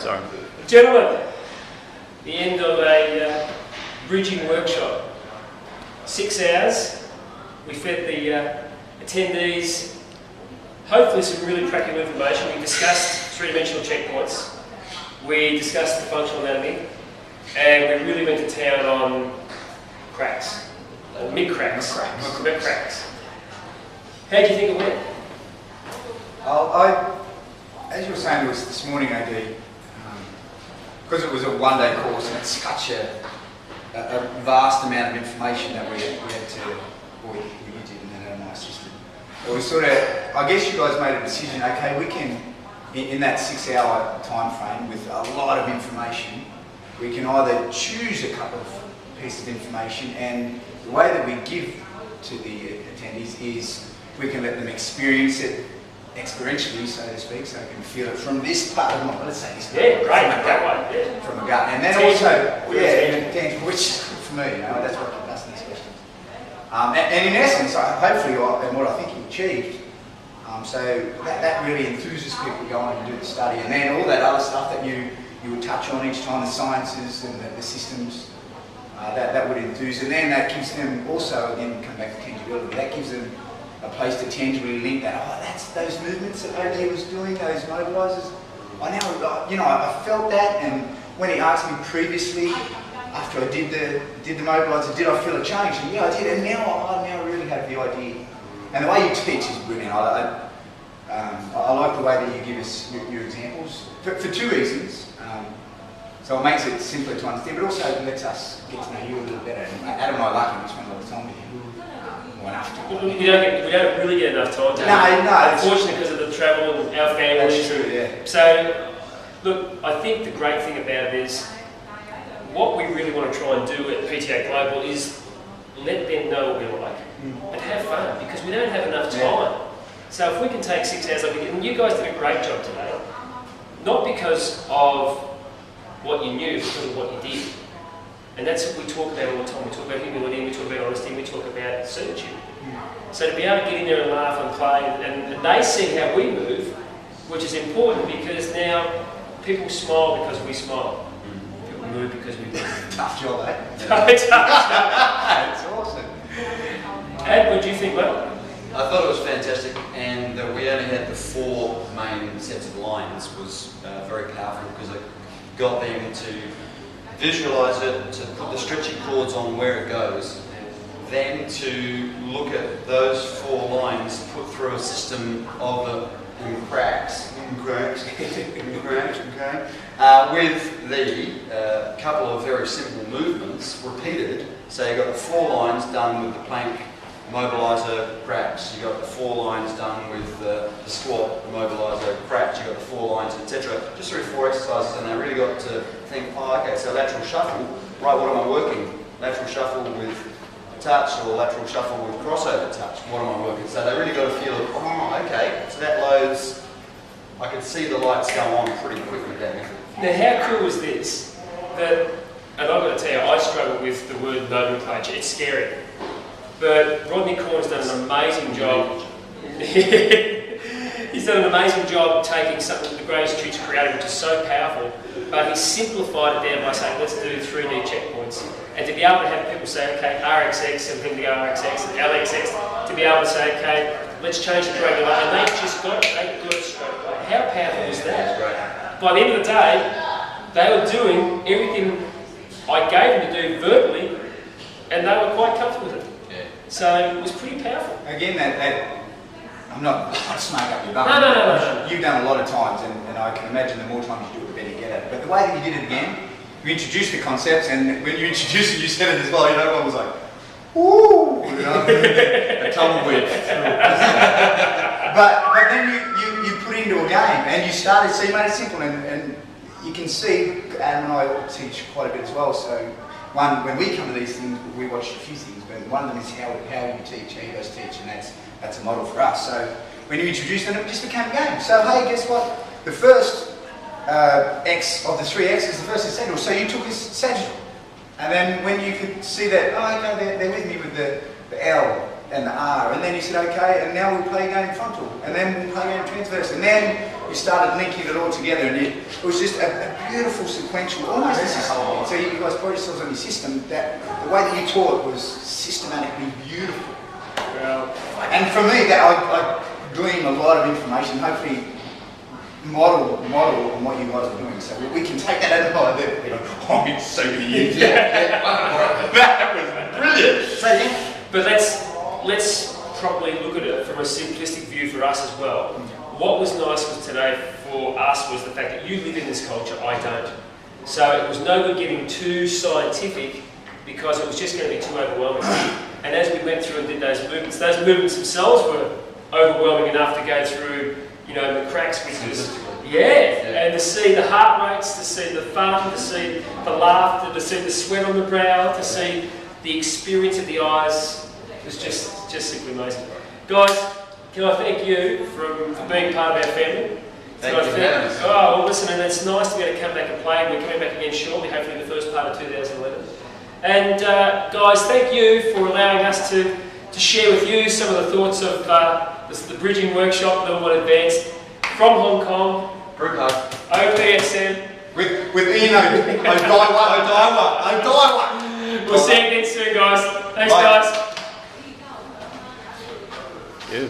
Sorry. Gentlemen, the end of a bridging workshop. 6 hours. We fed the attendees hopefully some really practical information. We discussed three-dimensional checkpoints. We discussed the functional anatomy. And we really went to town on cracks. Mid-cracks. Mid-cracks. How do you think it went? As you were saying to us this morning, AD, because it was a one-day course and it's such a vast amount of information that we had to, or you did, and then my assistant. It was sort of, I guess you guys made a decision, okay, we can, in that 6-hour time frame with a lot of information, we can either choose a couple of pieces of information, and the way that we give to the attendees is we can let them experience it experientially, so to speak, so they can feel it from this part of my, let's say this part, from a gut, and then tangible, which is good for me, you know, that's what I keep asking these questions. And in essence, hopefully, and what I think you achieved, so that really enthuses people going to do the study, and then all that other stuff that you would touch on each time, the sciences and the systems, that would enthuse, and then that gives them also, again, come back to tangibility, that gives them a place to tangibly link that, oh, that's those movements that AD was doing, those mobilisers. I now, you know, I felt that, and when he asked me previously, after I did the mobiliser, did I feel a change? And yeah, I did, and now I really have the idea. And the way you teach is brilliant. I like the way that you give us your examples, for two reasons. So it makes it simpler to understand, but also it lets us get to know you a little better. And Adam and I like him, we spend a lot of time with you. We don't really get enough time to no, unfortunately, because of the travel and our families. That's true, yeah. So, look, I think the great thing about it is what we really want to try and do at PTA Global is let them know what we're like and have fun, because we don't have enough time. Yeah. So if we can take 6 hours, and you guys did a great job today, not because of what you knew, because of what you did. And that's what we talk about all the time. We talk about humility, we talk about honesty, we talk about certitude. So to be able to get in there and laugh and play, and they see how we move, which is important, because now people smile because we smile. People move because we move. Tough job, eh? Tough job. It's awesome. Ed, what do you think, mate? I thought it was fantastic, and that we only had the 4 main sets of lines was very powerful, because it got them to visualise it, to put the stretchy chords on where it goes, then to look at those 4 lines put through a system of cracks, okay, with the couple of very simple movements repeated. So you've got the 4 lines done with the plank mobiliser cracks, you've got the 4 lines done with the squat mobiliser cracks, you've got the 4 lines, etc. Just through 4 exercises, and they really got to think, oh, okay, so lateral shuffle, right, what am I working? Lateral shuffle with touch, or lateral shuffle with crossover touch, what am I working? So they really got to feel, oh, okay, so that loads, I could see the lights go on pretty quick with that method. Now, how cool is this? That, and I've got to tell you, I struggle with the word nomenclature. It's scary. But Rodney Corn's done an amazing job. He's done an amazing job taking something the Great Institute's created, which is so powerful, but he's simplified it down by saying, let's do 3D checkpoints. And to be able to have people say, okay, RxX, and then to go RxX, and LXX, to be able to say, okay, let's change the drug, and they just got it, they got it straight away. How powerful is that? By the end of the day, they were doing everything I gave them to do verbally, and they were quite comfortable with it. Yeah. So it was pretty powerful. Again, I'm not trying to smoke up your bum. No. You've done a lot of times, and I can imagine the more times you do it, the better you get at it. But the way that you did it again, you introduced the concepts, and when you introduced it, you said it as well, you know, everyone was like, ooh, you know, a tumbleweed. but then you put into a game, and you started, so you made it simple, and you can see, Adam and I teach quite a bit as well, so when we come to these things, we watch a few things, but one of them is how you teach, how you guys teach, and that's a model for us. So when you introduced them, it just became a game. So hey, guess what? The first X of the 3 X's, the first is sagittal. So you took his sagittal. And then when you could see that, oh, okay, they're with me with the L and the R. And then you said, okay, and now we'll play a game frontal. And then we'll play a game transverse. And then you started linking it all together, and it was just a beautiful sequential, almost a system. So you guys put yourselves on your system. That the way that you taught was systematically beautiful. Well, And for me, that I glean a lot of information. Hopefully, model on what you guys are doing, so we can take that out of there. You know, oh, it's so many years. That was brilliant. Say again? but let's probably look at it from a simplistic view for us as well. What was nice was today for us was the fact that you live in this culture, I don't. So it was no good getting too scientific because it was just going to be too overwhelming. And as we went through and did those movements themselves were overwhelming enough to go through, you know, the cracks because, and to see the heart rates, to see the fun, to see the laughter, to see the sweat on the brow, to see the experience of the eyes, it was just simply amazing. Guys, can I thank you for being part of our family? Thank you for having us. Oh, well, listen, and it's nice to be able to come back and play. We're coming back again shortly, hopefully the first part of 2011. And guys, thank you for allowing us to share with you some of the thoughts of the bridging workshop, Level 1 Advanced, from Hong Kong, Group hug. OPSM. With Ian O'Daiwa. We'll see you again soon, guys. Thanks, Bye. guys. Yeah.